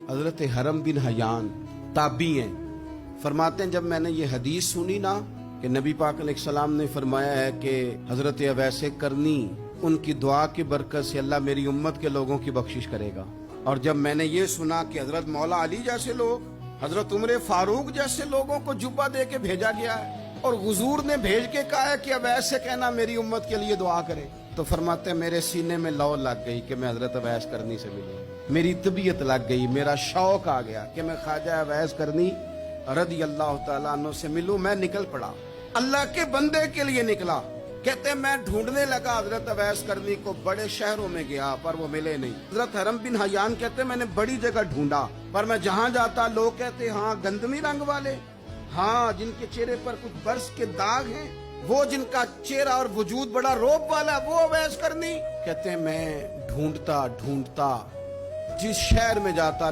हजरत हरम bin Hayyan ताबी हैं, फरमाते हैं जब मैंने ये हदीस सुनी ना कि नबी पाक अलैहिस्सलाम ने फरमाया है कि हजरत अवैसे करनी उनकी दुआ की बरकत से अल्लाह मेरी उम्मत के लोगों की बख्शिश करेगा। और जब मैंने ये सुना कि हजरत मौला अली जैसे लोग, हजरत उमर फारूक जैसे लोगों को जुब्बा दे के भेजा गया है और हुजूर ने भेज के कहा है कि अवैस से कहना मेरी उम्मत के लिए दुआ करे, तो फरमाते हैं मेरे सीने में लौ लग गई कि मैं हजरत अवैस करनी से मिलूं। मेरी तबीयत लग गई, मेरा शौक आ गया कि मैं ख्वाजा अवैस करनी रदी अल्लाह तआला अन्हु से मिलूं। मैं निकल पड़ा, अल्लाह के बंदे के लिए निकला। कहते मैं ढूंढने लगा हजरत अवैस करनी को, बड़े शहरों में गया पर वो मिले नहीं। हजरत हरम बिन हयान कहते मैंने बड़ी जगह ढूंढा पर मैं जहां जाता लोग कहते हाँ गंदमी रंग वाले, हाँ जिनके चेहरे पर कुछ बर्स के दाग हैं, वो जिनका चेहरा और वजूद बड़ा रोब वाला, वो अवैस करनी। कहते मैं ढूंढता ढूंढता जिस शहर में जाता